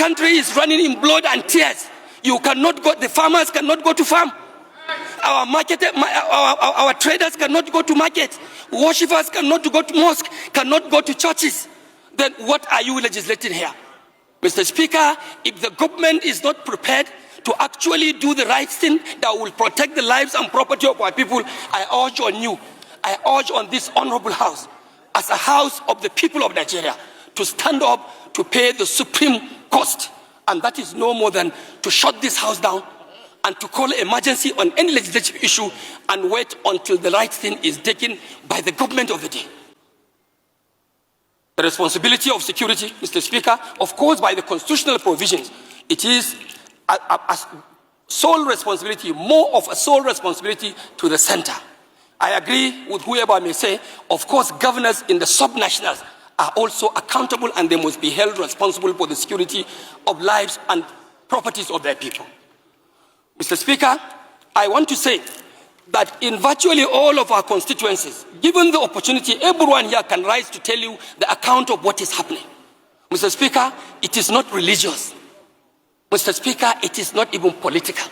country is running in blood and tears. You cannot go, the farmers cannot go to farm. Our traders cannot go to market. Worshippers cannot go to mosque, cannot go to churches. Then what are you legislating here? Mr. Speaker, if the government is not prepared to actually do the right thing that will protect the lives and property of our people, I urge on you, I urge on this honorable house, as a house of the people of Nigeria, to stand up to pay the supreme cost. And that is no more than to shut this house down and to call emergency on any legislative issue and wait until the right thing is taken by the government of the day. The responsibility of security, Mr. Speaker, of course, by the constitutional provisions, it is a sole responsibility, more of a sole responsibility to the center. I agree with whoever may say, of course, governors in the subnationals are also accountable and they must be held responsible for the security of lives and properties of their people. Mr. Speaker, I want to say that in virtually all of our constituencies, given the opportunity, everyone here can rise to tell you the account of what is happening. Mr. Speaker, it is not religious. Mr. Speaker, it is not even political.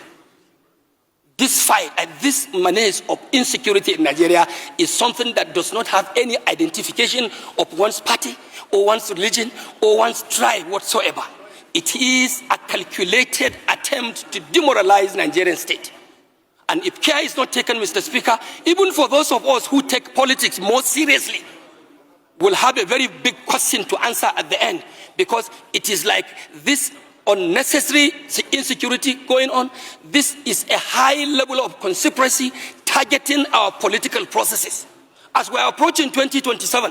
This fight and this menace of insecurity in Nigeria is something that does not have any identification of one's party or one's religion or one's tribe whatsoever. It is a calculated attempt to demoralize Nigerian state. And if care is not taken, Mr. Speaker, even for those of us who take politics more seriously, we'll have a very big question to answer at the end, because it is like this unnecessary insecurity going on. This is a high level of conspiracy targeting our political processes. As we are approaching 2027,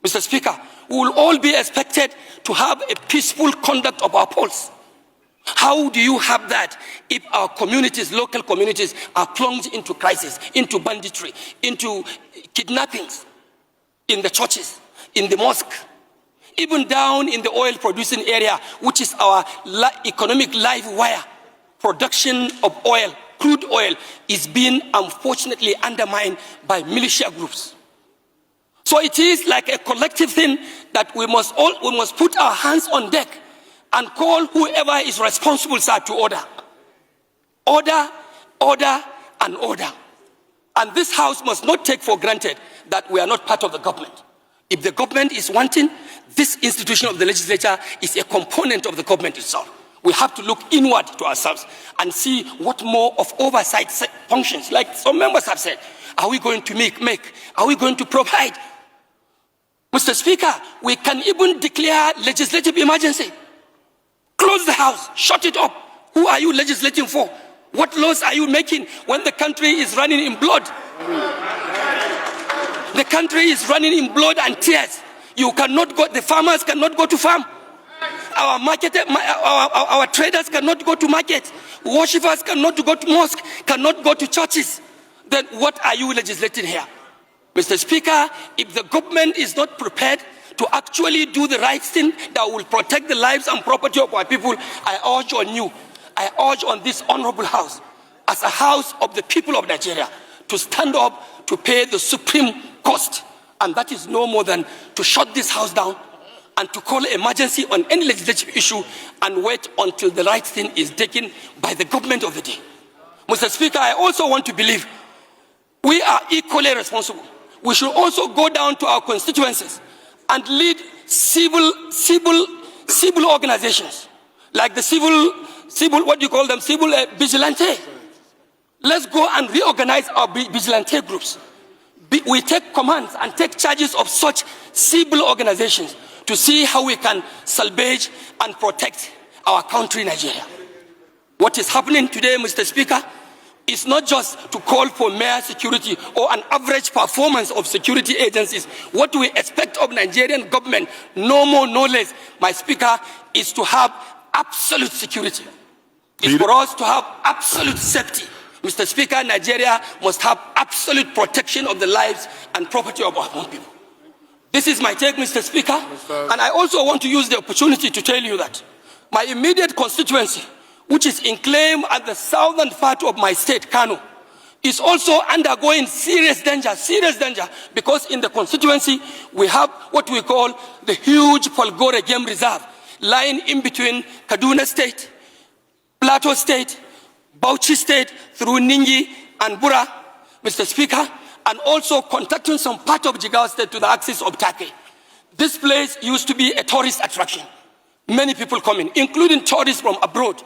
Mr. Speaker, we will all be expected to have a peaceful conduct of our polls. How do you have that if our communities, local communities, are plunged into crisis, into banditry, into kidnappings in the churches, in the mosque, even down in the oil-producing area, which is our economic live wire? Production of oil, crude oil, is being unfortunately undermined by militia groups. So it is like a collective thing that we must put our hands on deck and call whoever is responsible, sir, to order. Order, order, and order. And this house must not take for granted that we are not part of the government. If the government is wanting, this institution of the legislature is a component of the government itself. We have to look inward to ourselves and see what more of oversight functions, like some members have said, are we going to make? Are we going to provide? Mr. Speaker, we can even declare legislative emergency. Close the house, shut it up. Who are you legislating for? What laws are you making when the country is running in blood? The country is running in blood and tears. You cannot go, the farmers cannot go to farm. Our traders cannot go to market. Worshippers cannot go to mosque, cannot go to churches. Then what are you legislating here? Mr. Speaker, if the government is not prepared to actually do the right thing that will protect the lives and property of our people, I urge on you, I urge on this honorable house, as a house of the people of Nigeria, to stand up to pay the supreme cost. And that is no more than to shut this house down and to call emergency on any legislative issue and wait until the right thing is taken by the government of the day. Mr. Speaker, I also want to believe we are equally responsible. We should also go down to our constituencies and lead civil organizations, like the civil vigilante. Let's go and reorganize our vigilante groups. We take commands and take charges of such civil organizations to see how we can salvage and protect our country, Nigeria. What is happening today, Mr. Speaker, is not just to call for mere security or an average performance of security agencies. What we expect of Nigerian government, no more, no less, my Speaker, is to have absolute security. It's for us to have absolute safety. Mr. Speaker, Nigeria must have absolute protection of the lives and property of our own people. This is my take, Mr. Speaker. And I also want to use the opportunity to tell you that my immediate constituency, which is enclave at the southern part of my state, Kano, is also undergoing serious danger, because in the constituency we have what we call the huge Falgore Reserve, lying in between Kaduna State, Plateau State, Bauchi State, through Ningi and Bura, Mr. Speaker, and also contacting some part of Jigawa State to the axis of Turkey. This place used to be a tourist attraction. Many people come in, including tourists from abroad.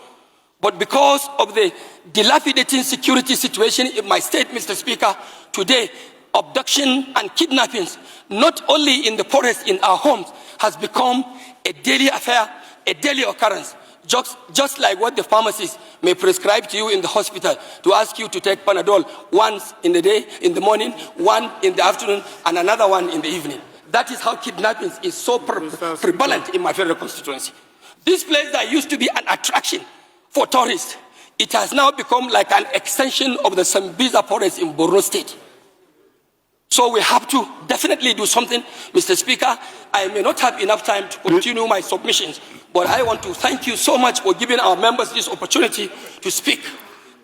But because of the dilapidating security situation in my state, Mr. Speaker, today, abduction and kidnappings, not only in the forest, in our homes, has become a daily affair, a daily occurrence. Just like what the pharmacist may prescribe to you in the hospital to ask you to take Panadol once in the day, in the morning, one in the afternoon, and another one in the evening. That is how kidnapping is so prevalent in my federal constituency. This place that used to be an attraction for tourists, it has now become like an extension of the Sambisa forest in Borno State. So we have to definitely do something. Mr. Speaker, I may not have enough time to continue my submissions, but I want to thank you so much for giving our members this opportunity to speak.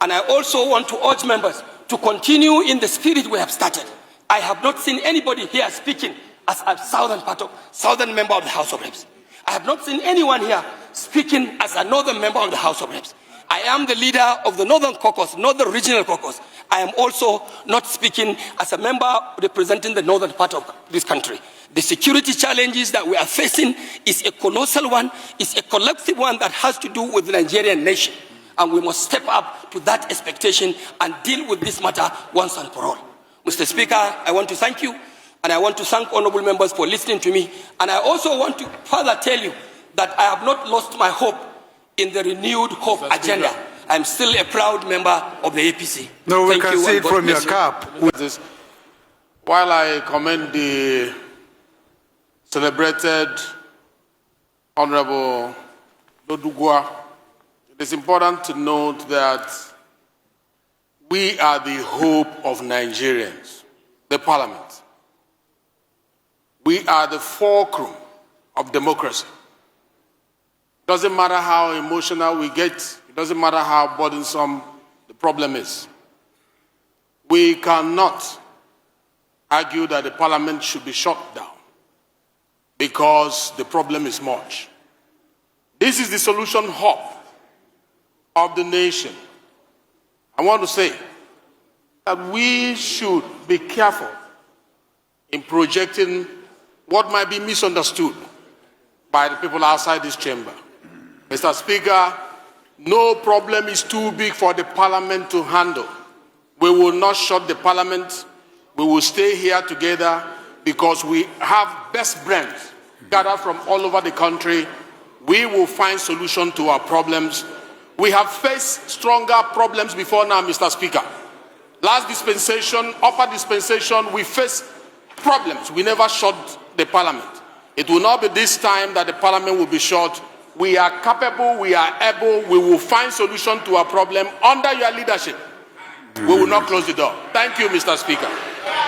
And I also want to urge members to continue in the spirit we have started. I have not seen anybody here speaking as a southern member of the House of Reps. I have not seen anyone here speaking as a northern member of the House of Reps. I am the leader of the Northern Caucus, not the Regional Caucus. I am also not speaking as a member representing the northern part of this country. The security challenges that we are facing is a colossal one, it's a collective one that has to do with the Nigerian nation. And we must step up to that expectation and deal with this matter once and for all. Mr. Speaker, I want to thank you, and I want to thank honorable members for listening to me. And I also want to further tell you that I have not lost my hope in the renewed hope agenda. I'm still a proud member of the APC. No, we can see it from your cap. While I commend the celebrated Honorable Doguwa, it is important to note that we are the hope of Nigerians, the parliament. We are the fulcrum of democracy. Doesn't matter how emotional we get, it doesn't matter how burdensome the problem is. We cannot argue that the parliament should be shut down because the problem is much. This is the solution hub of the nation. I want to say that we should be careful in projecting what might be misunderstood by the people outside this chamber. Mr. Speaker, no problem is too big for the parliament to handle. We will not shut the parliament. We will stay here together because we have best brains gathered from all over the country. We will find solutions to our problems. We have faced stronger problems before now, Mr. Speaker. Last dispensation, upper dispensation, we faced problems. We never shut the parliament. It will not be this time that the parliament will be shut. We are capable, we are able, we will find solution to our problem under your leadership. We will not close the door. Thank you, Mr. Speaker.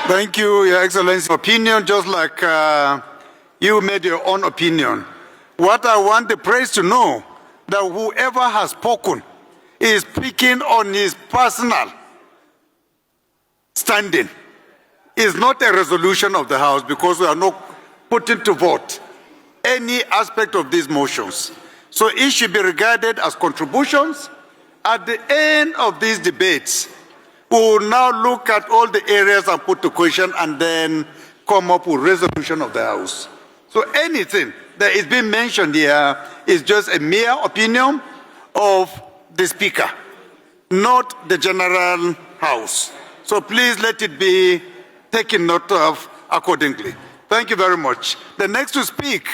Thank you, Your Excellency. Opinion, just like you made your own opinion. What I want the press to know, that whoever has spoken is speaking on his personal standing. It's not a resolution of the House because we are not putting to vote any aspect of these motions. So it should be regarded as contributions. At the end of these debates, we will now look at all the areas and put to question and then come up with resolution of the House. So anything that is being mentioned here is just a mere opinion of the Speaker, not the General House. So please let it be taken note of accordingly. Thank you very much. The next to speak